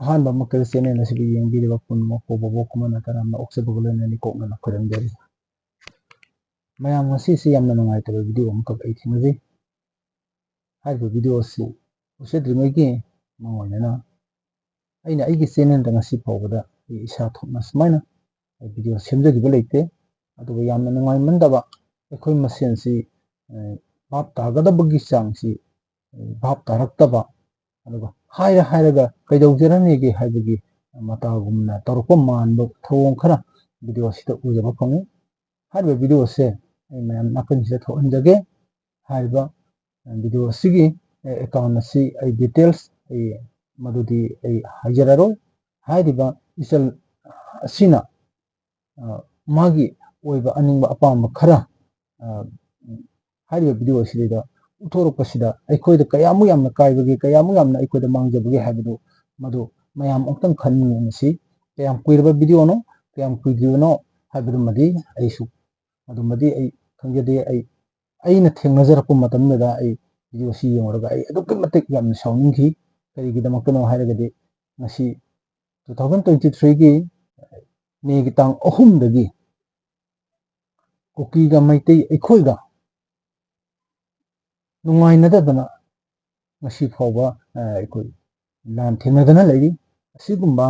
ꯑꯍꯥꯟꯕ ꯃꯛꯇꯗ ꯆꯦꯅꯦꯜ ꯑꯁꯤꯕꯨ ꯌꯦꯡꯕꯤꯔꯤꯕ ꯄꯨꯝꯅꯃꯛꯄꯨ ꯕꯣꯕꯣꯛ ꯈꯨꯃꯟꯅ ꯇꯔꯥꯝꯅ ꯑꯣꯛꯆꯕꯒ ꯂꯣꯏꯅꯅ ꯀꯣꯛꯅꯅ ꯈꯨꯔꯨꯝꯖꯔꯤ꯫ ꯃꯌꯥꯝ ꯉꯁꯤꯁꯤ ꯌꯥꯝꯅ ꯅꯨꯡꯉꯥꯏꯇꯕ ꯚꯤꯗꯤꯑꯣ ꯑꯃꯈꯛ ꯑꯩ ꯊꯦꯡꯅꯖꯩ꯫ ꯍꯥꯏꯔꯤꯕ ꯚꯤꯗꯤꯑꯣ ꯑꯁꯤ ꯎꯆꯗ꯭ꯔꯤꯉꯩꯒꯤ ꯃꯥꯡꯑꯣꯏꯅꯅ ꯑꯩꯅ ꯑꯩꯒꯤ ꯆꯦꯅꯦꯜꯗ ꯉꯁꯤ ꯐꯥꯎꯕꯗ ꯑꯩ ꯏꯁꯥ ꯊꯣꯛꯅ ꯁꯨꯃꯥꯏꯅ ꯚꯤꯗꯤꯑꯣ ꯁꯦꯝꯖꯈꯤꯕ ꯂꯩꯇꯦ꯫ ꯑꯗꯨꯒ ꯌꯥꯝꯅ ꯅꯨꯡꯉꯥꯏꯃꯟꯗꯕ ꯑꯩꯈꯣꯏ ꯃꯁꯦꯟꯁꯤ ꯚꯥꯞ ꯇꯥꯒꯗꯕꯒꯤ ꯆꯥꯡꯁꯤ ꯚꯥꯞ ꯇꯥꯔꯛꯇꯕ, ꯑꯗꯨꯒ ꯍꯥꯏꯔꯒ ꯀꯩꯗꯧꯖꯔꯅꯤꯒꯦ ꯍꯥꯏꯕꯒꯤ ꯃꯇꯥꯒꯨꯝꯅ ꯇꯧꯔꯛꯄ ꯃꯥꯟꯕ ꯊꯧꯑꯣꯡ ꯈꯔ ꯚꯤꯗꯤꯑꯣ ꯑꯁꯤꯗ ꯎꯖꯕ ꯐꯪꯏ꯫ ꯍꯥꯏꯔꯤꯕ ꯚꯤꯗꯤꯑꯣ ꯑꯁꯤ ꯑꯩ ꯃꯌꯥꯝ ꯅꯥꯀꯟꯁꯤꯗ ꯊꯣꯛꯍꯟꯖꯒꯦ꯫ ꯍꯥꯏꯔꯤꯕ ꯚꯤꯗꯤꯑꯣ ꯑꯁꯤꯒꯤ ꯑꯦꯀꯥꯎꯟ ꯑꯁꯤ ꯑꯩ ꯗꯤꯇꯦꯜꯁ ꯃꯗꯨꯗꯤ ꯑꯩ ꯍꯥꯏꯖꯔꯔꯣꯏ꯫ ꯍꯥꯏꯔꯤꯕ ꯏꯆꯜ ꯑꯁꯤꯅ ꯃꯥꯒꯤ ꯑꯣꯏꯕ ꯑꯅꯤꯡꯕ ꯑꯄꯥꯝꯕ ꯈꯔ ꯍꯥꯏꯔꯤꯕ ꯚꯤꯗꯤꯑꯣ ꯑꯁꯤꯗ ꯎꯠꯊꯣꯔꯛꯄꯁꯤꯗ ꯑꯩꯈꯣꯏꯗ ꯀꯌꯥꯃꯨꯛ ꯌꯥꯝꯅ ꯀꯥꯏꯕꯒꯦ, ꯀꯌꯥꯃꯨꯛ ꯌꯥꯝꯅ ꯑꯩꯈꯣꯏꯗ ꯃꯥꯡꯖꯕꯒꯦ ꯍꯥꯏꯕꯗꯨ ꯃꯗꯨ ꯃꯌꯥꯝ ꯑꯃꯨꯛꯇꯪ ꯈꯟꯃꯤꯟꯅꯁꯤ꯫ ꯀꯌꯥꯝ ꯀꯨꯏꯔꯕ ꯚꯤꯗꯤꯑꯣꯅꯣ, ꯀꯌꯥꯝ ꯀꯨꯏꯗ꯭ꯔꯤꯕꯅꯣ ꯍꯥꯏꯕꯗꯨꯃꯗꯤ ꯑꯩꯁꯨ ꯑꯗꯨꯃꯗꯤ ꯑꯩ ꯈꯪꯖꯗꯦ꯫ ꯑꯩꯅ ꯊꯦꯡꯅꯖꯔꯛꯄ ꯃꯇꯝꯗꯨꯗ ꯑꯩ ꯚꯤꯗꯤꯑꯣ ꯑꯁꯤ ꯌꯦꯡꯂꯨꯔꯒ ꯑꯩ ꯑꯗꯨꯛꯀꯤ ꯃꯇꯤꯛ ꯌꯥꯝꯅ ꯁꯥꯎꯅꯤꯡꯈꯤ꯫ ꯀꯔꯤꯒꯤꯗꯃꯛꯇꯅꯣ ꯍꯥꯏꯔꯒꯗꯤ ꯉꯁꯤ 2023ꯒꯤ ꯃꯦꯒꯤ ꯇꯥꯡ 3ꯗꯒꯤ ꯀꯨꯀꯤꯒ ꯃꯩꯇꯩ ꯑꯩꯈꯣꯏꯒ ꯅꯨꯡꯉꯥꯏꯅꯗꯗꯅ ꯉꯁꯤ ꯐꯥꯎꯕ ꯑꯩꯈꯣꯏ ꯂꯥꯟ ꯊꯦꯡꯅꯗꯅ ꯂꯩꯔꯤ꯫ ꯑꯁꯤꯒꯨꯝꯕ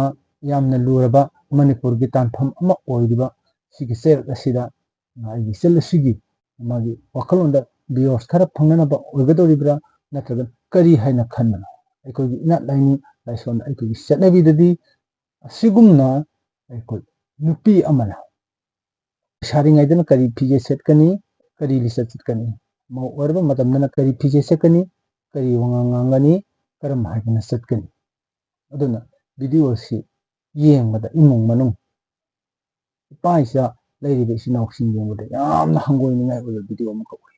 ꯌꯥꯝꯅ ꯂꯨꯔꯕ ꯃꯅꯤꯄꯨꯔꯒꯤ ꯇꯥꯟꯐꯝ ꯑꯃ ꯑꯣꯏꯔꯤꯕ ꯁꯤꯒꯤ ꯆꯩꯔꯛ ꯑꯁꯤꯗ ꯑꯩꯒꯤ ꯏꯆꯜ ꯑꯁꯤꯒꯤ ꯃꯥꯒꯤ ꯋꯥꯈꯜꯂꯣꯟꯗ ꯚꯤꯌꯨꯋꯔꯁ ꯈꯔ ꯐꯪꯅꯅꯕ ꯑꯣꯏꯒꯗꯧꯔꯤꯕ꯭ꯔꯥ, ꯅꯠꯇ꯭ꯔꯒ ꯀꯔꯤ ꯍꯥꯏꯅ ꯈꯟꯕꯅꯣ? ꯑꯩꯈꯣꯏꯒꯤ ꯏꯅꯥꯠ ꯂꯥꯏꯅꯤꯡ ꯂꯥꯏꯁꯣꯟ ꯑꯩꯈꯣꯏꯒꯤ ꯆꯠꯅꯕꯤꯗꯗꯤ ꯑꯁꯤꯒꯨꯝꯅ ꯑꯩꯈꯣꯏ ꯅꯨꯄꯤ ꯑꯃꯅ ꯂꯩꯁꯥꯔꯤꯉꯩꯗꯅ ꯀꯔꯤ ꯐꯤꯖꯦꯠ ꯁꯦꯠꯀꯅꯤ, ꯀꯔꯤ ꯂꯤꯆꯠ ꯆꯠꯀꯅꯤ, ꯃꯧ ꯑꯣꯏꯔꯕ ꯃꯇꯝꯗꯅ ꯀꯔꯤ ꯐꯤꯖꯦꯠ ꯁꯦꯠꯀꯅꯤ, ꯀꯔꯤ ꯋꯥꯉꯥꯡ ꯉꯥꯡꯒꯅꯤ, ꯀꯔꯝ ꯍꯥꯏꯗꯅ ꯆꯠꯀꯅꯤ? ꯑꯗꯨꯅ ꯚꯤꯗꯤꯑꯣ ꯑꯁꯤ ꯌꯦꯡꯕꯗ ꯏꯃꯨꯡ ꯃꯅꯨꯡ ꯏꯄꯥ ꯏꯆꯥ ꯂꯩꯔꯤꯕ ꯏꯆꯤꯟ ꯏꯅꯥꯎꯁꯤꯡ ꯌꯦꯡꯕꯗ ꯌꯥꯝꯅ ꯍꯪꯒꯣꯏꯅꯤꯡꯉꯥꯏ ꯑꯣꯏꯕ ꯚꯤꯗꯤꯑꯣ ꯑꯃꯈꯛ ꯑꯣꯏ꯫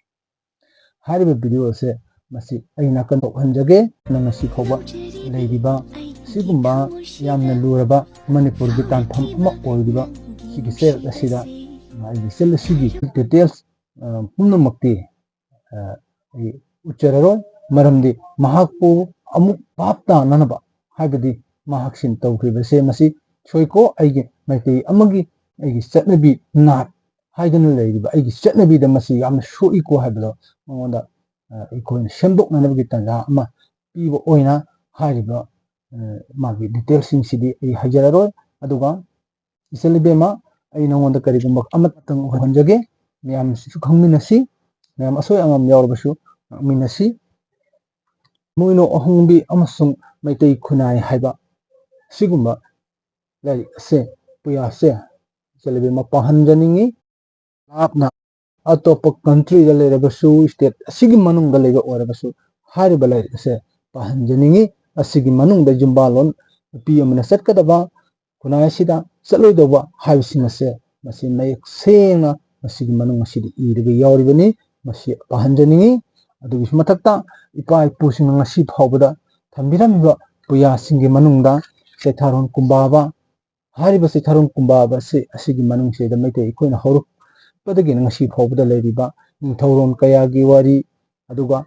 ꯍꯥꯏꯔꯤꯕ ꯚꯤꯗꯤꯑꯣ ꯑꯁꯦ ꯃꯁꯤ ꯑꯩ ꯅꯥꯀꯟ ꯊꯣꯛꯍꯟꯖꯒꯦ꯫ ꯉꯁꯤ ꯐꯥꯎꯕ ꯂꯩꯔꯤꯕ ꯑꯁꯤꯒꯨꯝꯕ ꯌꯥꯝꯅ ꯂꯨꯔꯕ ꯃꯅꯤꯄꯨꯔꯒꯤ ꯇꯥꯟꯐꯝ ꯑꯃ ꯑꯣꯏꯔꯤꯕ ꯁꯤꯒꯤ ꯆꯩꯔꯛ ꯑꯁꯤꯗ ꯑꯩꯒꯤ ꯏꯆꯜ ꯑꯁꯤꯒꯤ ꯗꯤꯇꯦꯜꯁ ꯄꯨꯝꯅꯃꯛꯇꯤ ꯑꯩ ꯎꯠꯆꯔꯔꯣꯏ꯫ ꯃꯔꯝꯗꯤ ꯃꯍꯥꯛꯄꯨ ꯑꯃꯨꯛ ꯚꯥꯞ ꯇꯥꯅꯅꯕ, ꯍꯥꯏꯕꯗꯤ ꯃꯍꯥꯛꯁꯤꯅ ꯇꯧꯈ꯭ꯔꯤꯕꯁꯦ ꯃꯁꯤ ꯁꯣꯏꯀꯣ, ꯑꯩꯒꯤ ꯃꯩꯇꯩ ꯑꯃꯒꯤ ꯑꯩꯒꯤ ꯆꯠꯅꯕꯤ ꯅꯥꯠ ꯍꯥꯏꯗꯅ ꯂꯩꯔꯤꯕ ꯑꯩꯒꯤ ꯆꯠꯅꯕꯤꯗ ꯃꯁꯤ ꯌꯥꯝꯅ ꯁꯣꯛꯏꯀꯣ ꯍꯥꯏꯕꯗꯣ ꯃꯉꯣꯟꯗ ꯑꯩꯈꯣꯏꯅ ꯁꯦꯝꯗꯣꯛꯅꯅꯕꯒꯤ ꯇꯥꯟꯖꯥ ꯑꯃ ꯄꯤꯕ ꯑꯣꯏꯅ ꯍꯥꯏꯔꯤꯕ ꯃꯥꯒꯤ ꯗꯤꯇꯦꯜꯁꯤꯡꯁꯤꯗꯤ ꯑꯩ ꯍꯥꯏꯖꯔꯔꯣꯏ꯫ ꯑꯗꯨꯒ ꯏꯆꯜ ꯏꯕꯦꯝꯃ, ꯑꯩ ꯅꯉꯣꯟꯗ ꯀꯔꯤꯒꯨꯝꯕ ꯑꯃꯇꯪ ꯎꯍꯟꯖꯒꯦ꯫ ꯃꯌꯥꯝꯁꯤꯁꯨ ꯈꯪꯃꯤꯟꯅꯁꯤ, ꯃꯌꯥꯝ ꯑꯁꯣꯏ ꯑꯉꯥꯝ ꯌꯥꯎꯔꯕꯁꯨ ꯉꯥꯛꯃꯤꯟꯅꯁꯤ꯫ ꯃꯣꯏꯅꯣ ꯑꯍꯣꯡꯕꯤ ꯑꯃꯁꯨꯡ ꯃꯩꯇꯩ ꯈꯨꯟꯅꯥꯏ ꯍꯥꯏꯕ ꯑꯁꯤꯒꯨꯝꯕ ꯂꯥꯏꯔꯤꯛ ꯑꯁꯦ, ꯄꯨꯌꯥꯁꯦ ꯏꯆꯜ ꯏꯕꯦꯝꯃ ꯄꯥꯍꯟꯖꯅꯤꯡꯉꯤ꯫ ꯂꯥꯞꯅ ꯑꯇꯣꯞꯄ ꯀꯟꯇ꯭ꯔꯤꯗ ꯂꯩꯔꯕꯁꯨ, ꯏꯁꯇꯦꯠ ꯑꯁꯤꯒꯤ ꯃꯅꯨꯡꯗ ꯂꯩꯕ ꯑꯣꯏꯔꯕꯁꯨ ꯍꯥꯏꯔꯤꯕ ꯂꯥꯏꯔꯤꯛ ꯑꯁꯦ ꯄꯥꯍꯟꯖꯅꯤꯡꯉꯤ꯫ ꯑꯁꯤꯒꯤ ꯃꯅꯨꯡꯗ ꯌꯨꯝꯕꯥꯜꯂꯣꯟ ꯅꯨꯄꯤ ꯑꯃꯅ ꯆꯠꯀꯗꯕ, ꯈꯨꯟꯅꯥꯏ ꯑꯁꯤꯗ ꯆꯠꯂꯣꯏꯗꯧꯕ ꯍꯥꯏꯕꯁꯤꯡ ꯑꯁꯦ ꯃꯁꯤ ꯃꯌꯦꯛ ꯁꯦꯡꯅ ꯃꯁꯤꯒꯤ ꯃꯅꯨꯡ ꯑꯁꯤꯗ ꯏꯔꯒ ꯌꯥꯎꯔꯤꯕꯅꯤ꯫ ꯃꯁꯤ ꯄꯥꯍꯟꯖꯅꯤꯡꯉꯤ꯫ ꯑꯗꯨꯒꯤꯁꯨ ꯃꯊꯛꯇ ꯏꯄꯥ ꯏꯄꯨꯁꯤꯡꯅ ꯉꯁꯤ ꯐꯥꯎꯕꯗ ꯊꯝꯕꯤꯔꯝꯃꯤꯕ ꯄꯨꯌꯥꯁꯤꯡꯒꯤ ꯃꯅꯨꯡꯗ ꯆꯩꯊꯥꯔꯣꯟ ꯀꯨꯝꯕꯥꯕ, ꯍꯥꯏꯔꯤꯕ ꯆꯩꯊꯥꯔꯣꯟ ꯀꯨꯝꯕꯥꯕ ꯑꯁꯤꯒꯤ ꯃꯅꯨꯡꯁꯤꯗ ꯃꯩꯇꯩ ꯑꯩꯈꯣꯏꯅ ꯍꯧꯔꯛꯄꯗꯒꯤꯅ ꯉꯁꯤ ꯐꯥꯎꯕꯗ ꯂꯩꯔꯤꯕ ꯅꯤꯡꯊꯧꯔꯣꯟ ꯀꯌꯥꯒꯤ ꯋꯥꯔꯤ, ꯑꯗꯨꯒ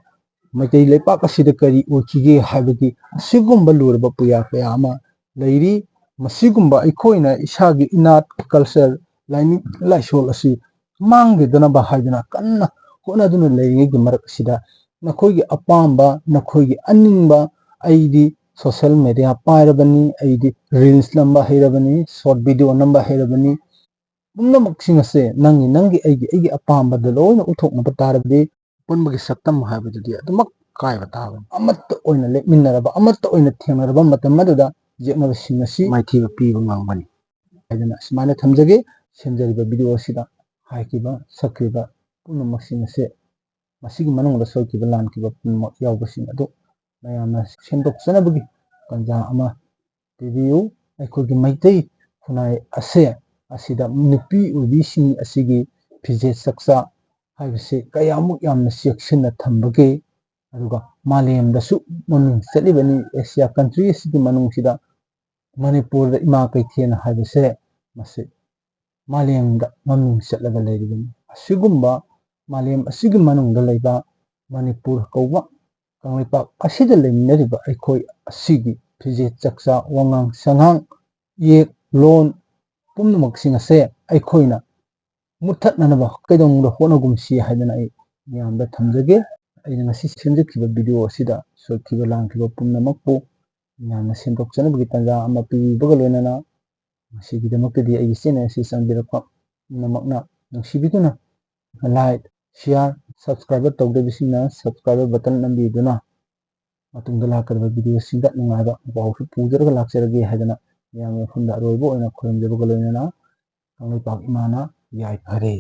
ꯃꯩꯇꯩ ꯂꯩꯄꯥꯛ ꯑꯁꯤꯗ ꯀꯔꯤ ꯑꯣꯏꯈꯤꯒꯦ ꯍꯥꯏꯕꯒꯤ ꯑꯁꯤꯒꯨꯝꯕ ꯂꯨꯔꯕ ꯄꯨꯌꯥ ꯀꯌꯥ ꯑꯃ ꯂꯩꯔꯤ꯫ ꯃꯁꯤꯒꯨꯝꯕ ꯑꯩꯈꯣꯏꯅ ꯏꯁꯥꯒꯤ ꯏꯅꯥꯠ, ꯀꯜꯆꯔ, ꯂꯥꯏꯅꯤꯡ ꯂꯥꯏꯁꯣꯜ ꯑꯁꯤ ꯃꯥꯡꯈꯤꯗꯅꯕ ꯍꯥꯏꯗꯅ ꯀꯟꯅ ꯍꯣꯠꯅꯗꯨꯅ ꯂꯩꯔꯤꯉꯩꯒꯤ ꯃꯔꯛ ꯑꯁꯤꯗ ꯅꯈꯣꯏꯒꯤ ꯑꯄꯥꯝꯕ, ꯅꯈꯣꯏꯒꯤ ꯑꯅꯤꯡꯕ, ꯑꯩꯗꯤ ꯁꯣꯁꯤꯌꯦꯜ ꯃꯦꯗꯤꯌꯥ ꯄꯥꯏꯔꯕꯅꯤ, ꯑꯩꯗꯤ ꯔꯤꯜꯁ ꯅꯝꯕ ꯍꯩꯔꯕꯅꯤ, ꯁꯣꯔꯠ ꯚꯤꯗꯤꯑꯣ ꯅꯝꯕ ꯍꯩꯔꯕꯅꯤ, ꯄꯨꯝꯅꯃꯛꯁꯤꯡ ꯑꯁꯦ ꯅꯪꯒꯤ ꯑꯩꯒꯤ ꯑꯄꯥꯝꯕꯗ ꯂꯣꯏꯅ ꯎꯠꯊꯣꯛꯅꯕ ꯇꯥꯔꯕꯗꯤ ꯄꯨꯟꯕꯒꯤ ꯁꯛꯇꯝ ꯍꯥꯏꯕꯗꯨꯗꯤ ꯑꯗꯨꯃꯛ ꯀꯥꯏꯕ ꯇꯥꯕꯅꯤ꯫ ꯑꯃꯠꯇ ꯑꯣꯏꯅ ꯂꯦꯞꯃꯤꯟꯅꯔꯕ, ꯑꯃꯠꯇ ꯑꯣꯏꯅ ꯊꯦꯡꯅꯔꯕ ꯃꯇꯝ ꯑꯗꯨꯗ ꯌꯦꯛꯅꯕꯁꯤꯡ ꯑꯁꯤ ꯃꯥꯏꯊꯤꯕ ꯄꯤꯕ ꯉꯝꯒꯅꯤ ꯍꯥꯏꯗꯅ ꯑꯁꯨꯃꯥꯏꯅ ꯊꯝꯖꯒꯦ꯫ ꯁꯦꯝꯖꯔꯤꯕ ꯚꯤꯗꯤꯑꯣ ꯑꯁꯤꯗ ꯍꯥꯏꯈꯤꯕ, ꯁꯛꯈꯤꯕ ꯄꯨꯝꯅꯃꯛꯁꯤꯡ ꯑꯁꯦ ꯃꯁꯤꯒꯤ ꯃꯅꯨꯡꯗ ꯁꯣꯏꯈꯤꯕ ꯂꯥꯟꯈꯤꯕ ꯄꯨꯝꯅꯃꯛ ꯌꯥꯎꯕꯁꯤꯡ ꯑꯗꯨ ꯃꯌꯥꯝꯅ ꯁꯦꯝꯗꯣꯛꯆꯅꯕꯒꯤ ꯇꯥꯟꯖꯥ ꯑꯃ ꯄꯤꯕꯤꯌꯨ꯫ ꯑꯩꯈꯣꯏꯒꯤ ꯃꯩꯇꯩ ꯈꯨꯟꯅꯥꯏ ꯑꯁꯤꯗ ꯅꯨꯄꯤ ꯑꯣꯏꯕꯤꯁꯤꯡ ꯑꯁꯤꯒꯤ ꯐꯤꯖꯦꯠ ꯆꯛꯆꯥ ꯍꯥꯏꯕꯁꯤ ꯀꯌꯥꯃꯨꯛ ꯌꯥꯝꯅ ꯆꯦꯛꯁꯤꯟꯅ ꯊꯝꯕꯒꯦ, ꯑꯗꯨꯒ ꯃꯥꯂꯦꯝꯗꯁꯨ ꯃꯃꯤꯡ ꯆꯠꯂꯤꯕꯅꯤ꯫ ꯑꯦꯁꯤꯌꯥ ꯀꯟꯇ꯭ꯔꯤ ꯑꯁꯤꯒꯤ ꯃꯅꯨꯡꯁꯤꯗ ꯃꯅꯤꯄꯨꯔꯗ ꯏꯃꯥ ꯀꯩꯊꯦꯜ ꯍꯥꯏꯕꯁꯦ ꯃꯁꯤ ꯃꯥꯂꯦꯝꯗ ꯃꯃꯤꯡ ꯆꯠꯂꯒ ꯂꯩꯔꯤꯕꯅꯤ꯫ ꯑꯁꯤꯒꯨꯝꯕ ꯃꯥꯂꯦꯝ ꯑꯁꯤꯒꯤ ꯃꯅꯨꯡꯗ ꯂꯩꯕ ꯃꯅꯤꯄꯨꯔ ꯀꯧꯕ ꯀꯪꯂꯩꯄꯥꯛ ꯑꯁꯤꯗ ꯂꯩꯃꯤꯟꯅꯔꯤꯕ ꯑꯩꯈꯣꯏ ꯑꯁꯤꯒꯤ ꯐꯤꯖꯦꯠ ꯆꯛꯆꯥ ꯋꯥꯉꯥꯡ ꯁꯉꯥꯡ ꯏꯌꯦꯛ ꯂꯣꯟ ꯄꯨꯝꯅꯃꯛꯁꯤꯡ ꯑꯁꯦ ꯑꯩꯈꯣꯏꯅ ꯃꯨꯠꯊꯠꯅꯅꯕ ꯀꯩꯗꯧꯅꯨꯡꯗ ꯍꯣꯠꯅꯒꯨꯝꯁꯤ ꯍꯥꯏꯗꯅ ꯑꯩ ꯃꯌꯥꯝꯗ ꯊꯝꯖꯒꯦ꯫ ꯑꯩꯅ ꯉꯁꯤ ꯁꯦꯝꯖꯈꯤꯕ ꯚꯤꯗꯤꯑꯣ ꯑꯁꯤꯗ ꯁꯣꯏꯈꯤꯕ ꯂꯥꯟꯈꯤꯕ ꯄꯨꯝꯅꯃꯛꯄꯨ ꯃꯌꯥꯝꯅ ꯁꯦꯝꯗꯣꯛꯆꯅꯕꯒꯤ ꯇꯥꯟꯖꯥ ꯑꯃ ꯄꯤꯕꯤꯕꯒ ꯂꯣꯏꯅꯅ ꯃꯁꯤꯒꯤꯗꯃꯛꯇꯗꯤ ꯑꯩꯒꯤ ꯆꯦꯅꯦꯜ ꯑꯁꯤ ꯆꯪꯕꯤꯔꯛꯄ ꯄꯨꯝꯅꯃꯛꯅ ꯅꯨꯡꯁꯤꯕꯤꯗꯨꯅ ꯂꯥꯏꯛ ꯁꯤꯌꯥꯔ ꯁꯕꯁꯀ꯭ꯔꯥꯏꯕꯔ ꯇꯧꯗꯕꯁꯤꯡꯅ ꯁꯕꯁꯀ꯭ꯔꯥꯏꯕꯔ ꯕꯇꯟ ꯅꯝꯕꯤꯗꯨꯅ ꯃꯇꯨꯡꯗ ꯂꯥꯛꯀꯗꯕ ꯚꯤꯗꯤꯑꯣꯁꯤꯡꯗ ꯅꯨꯡꯉꯥꯏꯕ ꯄꯥꯎꯁꯨ ꯄꯨꯖꯔꯒ ꯂꯥꯛꯆꯔꯒꯦ ꯍꯥꯏꯗꯅ ꯃꯌꯥꯝꯒꯤ ꯃꯐꯝꯗ ꯑꯔꯣꯏꯕ ꯑꯣꯏꯅ ꯈꯨꯔꯨꯝꯖꯕꯒ ꯂꯣꯏꯅꯅ ꯀꯪꯂꯩꯄꯥꯛ ꯏꯃꯥꯅ ꯌꯥꯏꯐꯔꯦ꯫